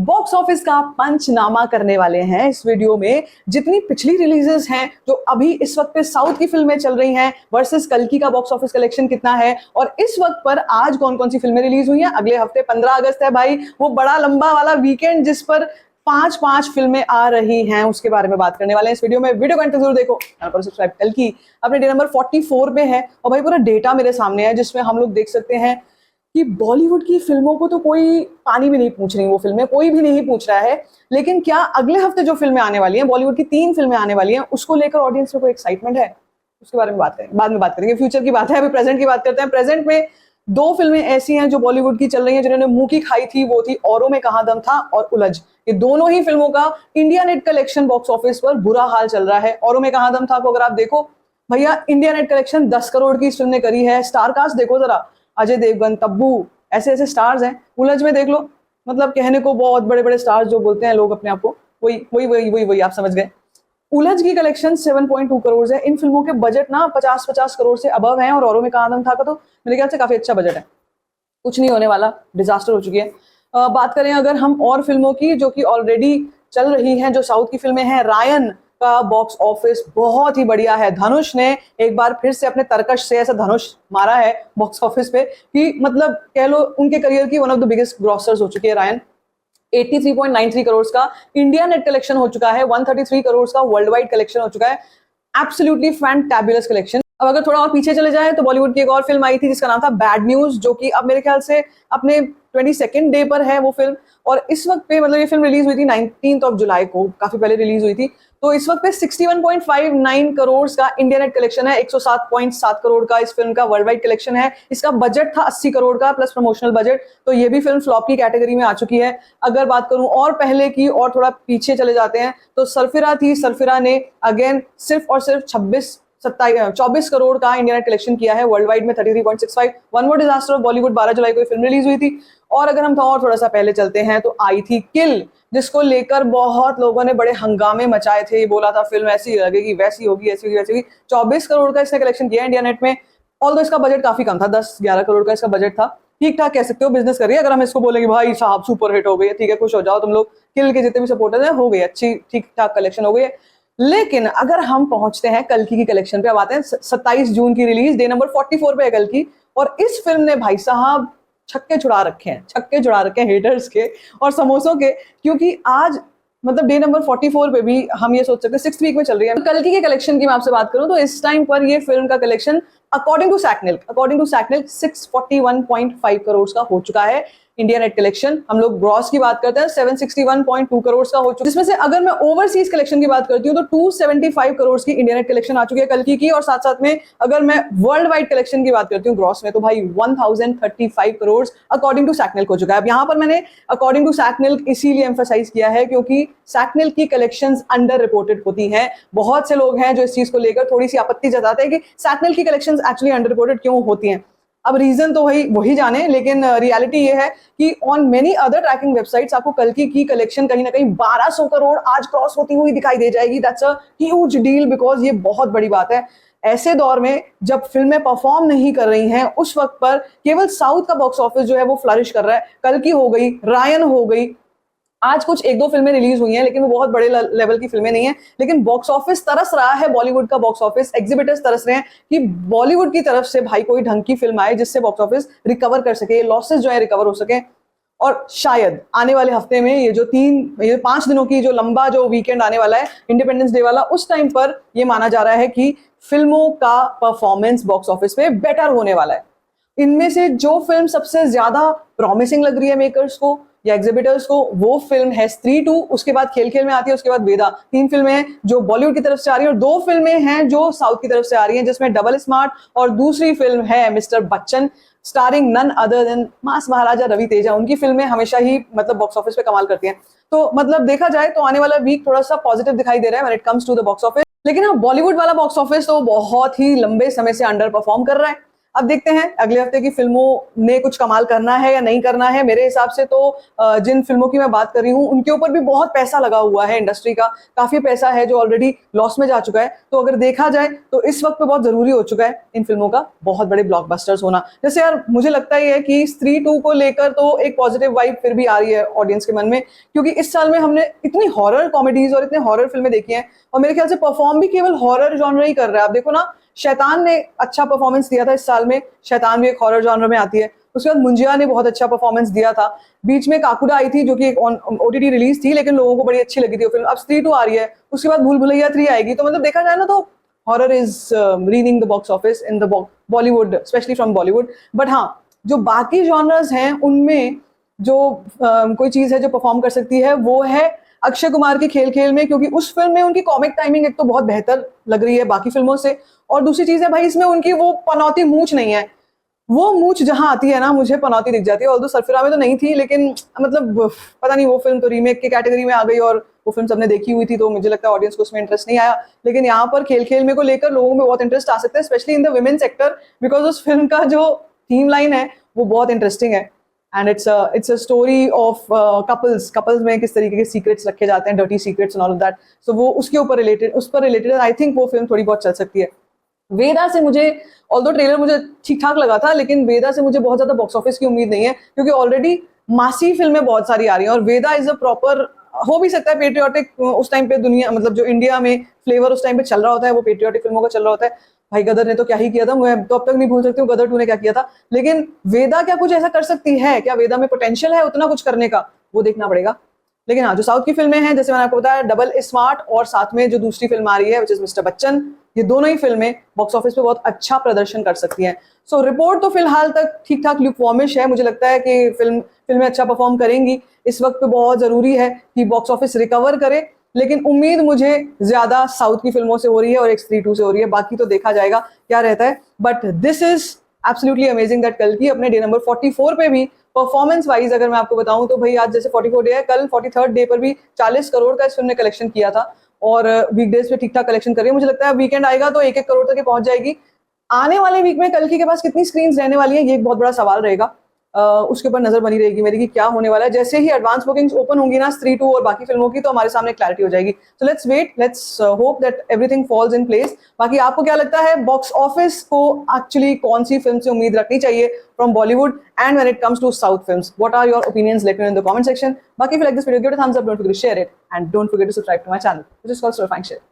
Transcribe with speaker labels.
Speaker 1: Box office का पंचनामा करने वाले हैं इस वीडियो में। जितनी पिछली रिलीजेस हैं जो अभी इस वक्त पे साउथ की फिल्में चल रही हैं वर्सेस कल्कि का बॉक्स ऑफिस कलेक्शन कितना है, और इस वक्त पर आज कौन कौन सी फिल्में रिलीज हुई हैं। अगले हफ्ते 15 अगस्त है भाई, वो बड़ा लंबा वाला वीकेंड जिस पर पांच फिल्में आ रही हैं, उसके बारे में बात करने वाले हैं इस वीडियो में। वीडियो को अंत तक जरूर देखो। यहाँ पर सब्सक्राइब कल्कि अपने डे नंबर 44 पे है, और भाई पूरा डेटा मेरे सामने है जिसमें हम लोग देख सकते हैं कि बॉलीवुड की फिल्मों को तो कोई पानी भी नहीं पूछ रही, वो फिल्में कोई भी नहीं पूछ रहा है, लेकिन क्या अगले हफ्ते जो फिल्में आने वाली हैं, बॉलीवुड की 3 फिल्में आने वाली हैं, उसको लेकर ऑडियंस में कोई एक्साइटमेंट है, उसके बारे में बात करेंगे। बाद में बात करेंगे, फ्यूचर की बात है, अभी प्रेजेंट की बात करते हैं। प्रेजेंट में 2 फिल्में ऐसी हैं जो बॉलीवुड की चल रही हैं जिन्होंने मुंह की खाई थी, वो थी औरों में कहां दम था और उलझ। ये दोनों ही फिल्मों का India net collection box office पर बुरा हाल चल रहा है। औरों में कहां दम था को अगर आप देखो भैया, इंडिया नेट कलेक्शन 10 करोड़ की इस फिल्म ने करी है। स्टार कास्ट देखो जरा, अजय देवगन, तब्बू, ऐसे ऐसे स्टार्स हैं। उलझ में देख लो, मतलब कहने को बहुत बड़े बड़े स्टार्स जो बोलते हैं लोग अपने आप को, वही आप समझ गए। उलझ की कलेक्शन 7.2 करोड़ है। इन फिल्मों के बजट ना 50 करोड़ से अबव हैं, और औरों में कहां दम था का तो मेरे ख्याल से काफी अच्छा बजट है। कुछ नहीं होने वाला, डिजास्टर हो चुकी है। बात करें अगर हम और फिल्मों की जो कि ऑलरेडी चल रही हैं, जो साउथ की फिल्में हैं, रायन का बॉक्स ऑफिस बहुत ही बढ़िया है। धनुष ने एक बार फिर से अपने तरकश से ऐसा धनुष मारा है बॉक्स ऑफिस पे कि मतलब कह लो उनके करियर की one of the biggest grocers हो चुकी है रायन। 83.93 करोड़ का इंडिया नेट कलेक्शन हो चुका है, 133 करोड़ का वर्ल्ड वाइड कलेक्शन हो चुका है। Absolutely fantabulous collection. अब अगर थोड़ा और पीछे चले जाए तो बॉलीवुड की एक और फिल्म आई थी जिसका नाम था बैड न्यूज, जो कि अब मेरे ख्याल से अपने 22nd डे पर है वो फिल्म। और इस वक्त पे मतलब ये फिल्म रिलीज हुई थी 19 जुलाई को, काफी पहले रिलीज हुई थी। तो इस वक्त पे 61.59 करोड़ का इंडिया नेट कलेक्शन है, 107.7 करोड़ का इस फिल्म का वर्ल्ड वाइड कलेक्शन है। इसका बजट था 80 करोड़ का प्लस प्रमोशनल बजट, तो ये भी फिल्म फ्लॉप की कैटेगरी में आ चुकी है। अगर बात करूं और पहले की और थोड़ा पीछे चले जाते हैं तो सरफिरा थी। सरफिरा ने अगेन सिर्फ और सिर्फ 24 करोड़ का इंडिया नेट कलेक्शन किया है, वर्ल्ड वाइड में 33.65। One more disaster of Bollywood 12 जुलाई को फिल्म रिलीज हुई थी। और अगर हम और थोड़ा सा पहले चलते हैं तो आई थी किल, जिसको लेकर बहुत लोगों ने बड़े हंगामे मचाए थे। बोला था फिल्म ऐसी लगेगी, वैसी होगी, ऐसी होगी, वैसी होगी। 24 करोड़ का इसने कलेक्शन किया इंडिया नेट में। ऑल्दो इसका बजट काफी कम था, 10-11 करोड़ का इसका बजट था। ठीक ठाक कह सकते हो, बिजनेस कर रही है। अगर हम इसको बोलेंगे भाई साहब सुपर हिट हो गई है, ठीक है, खुश हो जाओ तुम लोग, किल के जितने भी सपोर्टर्स हैं, हो गई अच्छी ठीक ठाक कलेक्शन हो गई है। लेकिन अगर हम पहुंचते हैं कल्कि की कलेक्शन पे, अब आते हैं 27 जून की रिलीज, डे नंबर 44 पे है कल्कि। और इस फिल्म ने भाई साहब छक्के छुड़ा रखे हैं हेटर्स के और समोसों के, क्योंकि आज मतलब डे नंबर 44 पे भी हम ये सोच सकते हैं 6th वीक में चल रही है। कल्कि के कलेक्शन की मैं आपसे बात करूं तो इस टाइम पर ये फिल्म का कलेक्शन अकॉर्डिंग टू सैकनेल 641.5 करोड़ का हो चुका है इंडिया नेट कलेक्शन। हम लोग ग्रॉस की बात करते हैं 761.2 करोड़ का हो चुका है, जिसमें से अगर मैं ओवरसीज कलेक्शन की बात करती हूँ तो 275 करोड़ की इंडिया नेट कलेक्शन आ चुकी है कल्कि की। और साथ साथ में अगर मैं वर्ल्ड वाइड कलेक्शन की बात करती हूँ ग्रॉस में, तो भाई 1035 करोड़ अकॉर्डिंग टू सैकनेल हो चुका है। अब यहाँ पर मैंने अकॉर्डिंग टू सैकनेल इसीलिए एम्फसाइज किया है क्योंकि सैकनेल की कलेक्शंस अंडर रिपोर्टेड होती हैं। बहुत से लोग हैं जो इस चीज को लेकर थोड़ी सी आपत्ति जताते हैं कि सैकनेल की कलेक्शंस एक्चुअली अंडर रिपोर्टेड क्यों होती हैं। अब रीजन तो वही जाने, लेकिन रियलिटी ये है कि on many other trekking websites आपको कल्कि की कलेक्शन कहीं ना कहीं 1200 करोड़ आज क्रॉस होती हुई दिखाई दे जाएगी। That's a huge deal, because ये बहुत बड़ी बात है। ऐसे दौर में जब फिल्में परफॉर्म नहीं कर रही हैं, उस वक्त पर केवल साउथ का बॉक्स ऑफिस जो है वो फ्लरिश कर रहा है। कल्कि हो गई, रायन हो गई, आज कुछ 1-2 फिल्में रिलीज हुई हैं, लेकिन वो बहुत बड़े लेवल की फिल्में नहीं है। लेकिन बॉक्स ऑफिस तरस रहा है, बॉलीवुड का बॉक्स ऑफिस, एग्जिबिटर्स तरस रहे हैं कि बॉलीवुड की तरफ से भाई कोई ढंग की फिल्म आए जिससे बॉक्स ऑफिस रिकवर कर सके, लॉसेस जो है रिकवर हो सके। और शायद आने वाले हफ्ते में ये 5 दिनों की जो लंबा जो वीकेंड आने वाला है, इंडिपेंडेंस डे वाला, उस टाइम पर ये माना जा रहा है कि फिल्मों का परफॉर्मेंस बॉक्स ऑफिस पे बेटर होने वाला है। इनमें से जो फिल्म सबसे ज्यादा प्रॉमिसिंग लग रही है मेकर्स को या एग्जिबिटर्स को, वो फिल्म है स्त्री 2, उसके बाद खेल खेल में आती है, उसके बाद वेदा। 3 फिल्में हैं जो बॉलीवुड की तरफ से आ रही है और 2 फिल्में हैं जो साउथ की तरफ से आ रही हैं, जिसमें डबल स्मार्ट और दूसरी फिल्म है mister Bachchan, starring none other than mass Maharaja Ravi Teja. उनकी फिल्में हमेशा ही मतलब बॉक्स ऑफिस पे कमाल करती हैं। तो मतलब देखा जाए तो आने वाला वीक थोड़ा सा पॉजिटिव दिखाई दे रहा है when it comes to the box office. लेकिन हाँ, बॉलीवुड वाला बॉक्स ऑफिस तो बहुत ही लंबे समय से अंडर परफॉर्म कर रहा है। अब देखते हैं अगले हफ्ते की फिल्मों ने कुछ कमाल करना है या नहीं करना है। मेरे हिसाब से तो जिन फिल्मों की मैं बात कर रही हूँ उनके ऊपर भी बहुत पैसा लगा हुआ है, इंडस्ट्री का काफी पैसा है जो ऑलरेडी लॉस में जा चुका है। तो अगर देखा जाए तो इस वक्त पे बहुत जरूरी हो चुका है इन फिल्मों का बहुत बड़े ब्लॉकबस्टर्स होना। जैसे यार मुझे लगता ही है कि स्त्री 2 को लेकर तो एक पॉजिटिव वाइब फिर भी आ रही है ऑडियंस के मन में, क्योंकि इस साल में हमने इतनी हॉरर कॉमेडीज और इतने हॉरर फिल्में देखी हैं और मेरे ख्याल से परफॉर्म भी केवल हॉरर जॉनर ही कर रहा है। आप देखो ना, शैतान ने अच्छा परफॉर्मेंस दिया था इस साल में, शैतान भी एक हॉरर जॉनर में आती है। उसके बाद मुंजिया ने बहुत अच्छा परफॉर्मेंस दिया था। बीच में काकुडा आई थी जो कि एक ओटीटी रिलीज थी लेकिन लोगों को बड़ी अच्छी लगी थी वो फिल्म। अब स्त्री 2 आ रही है, उसके बाद भूल भुलैया 3 आएगी। तो मतलब देखा जाए ना तो horror is reigning the box office in the Bollywood, specially from Bollywood. But हाँ, जो बाकी जॉनर्स हैं उनमें जो कोई चीज है जो परफॉर्म कर सकती है वो है अक्षय कुमार की खेल खेल में, क्योंकि उस फिल्म में उनकी कॉमिक टाइमिंग एक तो बहुत बेहतर लग रही है बाकी फिल्मों से, और दूसरी चीज है भाई इसमें उनकी वो पनौती मूंछ नहीं है। वो मूंछ जहां आती है ना मुझे पनौती दिख जाती है। ऑल्दो सरफिरा में तो नहीं थी लेकिन मतलब पता नहीं, वो फिल्म तो रीमेक के कैटेगरी में आ गई और वो फिल्म सबने देखी हुई थी तो मुझे लगता है ऑडियंस को उसमें इंटरेस्ट नहीं आया। लेकिन यहाँ पर खेल खेल में को लेकर लोगों में बहुत इंटरेस्ट आ सकता है, specially in the women sector, because उस फिल्म का जो थीम लाइन है वो बहुत इंटरेस्टिंग है। And it's a story of couples में किस तरीके के सीक्रेट्स रखे जाते हैं, dirty secrets and all of that. So वो उसके ऊपर रिलेटेड, उस पर रिलेटेड आई थिंक वो फिल्म थोड़ी बहुत चल सकती है। वेदा से मुझे, ऑल्दो ट्रेलर मुझे ठीक ठाक लगा था, लेकिन वेदा से मुझे बहुत ज्यादा बॉक्स ऑफिस की उम्मीद नहीं है, क्योंकि ऑलरेडी मासी फिल्में बहुत सारी आ रही हैं और वेदा इज अ प्रॉपर, हो भी सकता है पेट्रियोटिक, उस टाइम पे दुनिया मतलब जो इंडिया में फ्लेवर उस टाइम पे चल रहा होता है वो पेट्रियोटिक फिल्मों का चल रहा होता है। भाई गदर ने तो क्या ही किया था, मैं तो अब तक नहीं भूल सकती हूँ गदर 2 ने क्या किया था। लेकिन वेदा क्या कुछ ऐसा कर सकती है, क्या वेदा में पोटेंशियल है उतना कुछ करने का, वो देखना पड़ेगा। लेकिन हाँ, जो साउथ की फिल्में हैं जैसे मैंने आपको बताया डबल स्मार्ट और साथ में जो दूसरी फिल्म आ रही है विच इज मिस्टर बच्चन, ये दोनों ही फिल्में बॉक्स ऑफिस पे बहुत अच्छा प्रदर्शन कर सकती हैं। सो रिपोर्ट तो फिलहाल तक ठीक ठाक ल्यूकवार्मिश है। मुझे लगता है कि फिल्में अच्छा परफॉर्म करेंगी। इस वक्त पे बहुत जरूरी है कि बॉक्स ऑफिस रिकवर करे, लेकिन उम्मीद मुझे ज्यादा साउथ की फिल्मों से हो रही है और एक स्त्री 2 से हो रही है। बाकी तो देखा जाएगा क्या रहता है। But this is absolutely amazing that कल की अपने डे नंबर 44 पे भी परफॉर्मेंस वाइज अगर मैं आपको बताऊं तो भाई आज जैसे 44 डे है, कल 43rd डे पर भी 40 करोड़ का इस फिल्म ने कलेक्शन किया था और वीकडेज पे ठीक ठाक कलेक्शन कर रही है। मुझे लगता है वीकेंड आएगा तो 1-1 करोड़ तक पहुंच जाएगी। आने वाले वीक में कल की के पास कितनी स्क्रीन रहने वाली है ये एक बहुत बड़ा सवाल रहेगा। उसके ऊपर नजर बनी रहेगी मेरी कि क्या होने वाला है। जैसे ही एडवांस बुकिंग्स ओपन होंगी ना स्त्री 2 और बाकी फिल्मों की, तो हमारे सामने क्लैरिटी हो जाएगी। So let's wait, let's hope that everything falls in place. बाकी आपको क्या लगता है बॉक्स ऑफिस को एक्चुअली कौन सी फिल्म से उम्मीद रखनी चाहिए from Bollywood and when it comes to south films? What are your opinions? Let me know in the comment section. बाकी if you like this video, give it a thumbs up, don't forget to share it and don't forget to subscribe to my channel which is called Stir Frying Shit.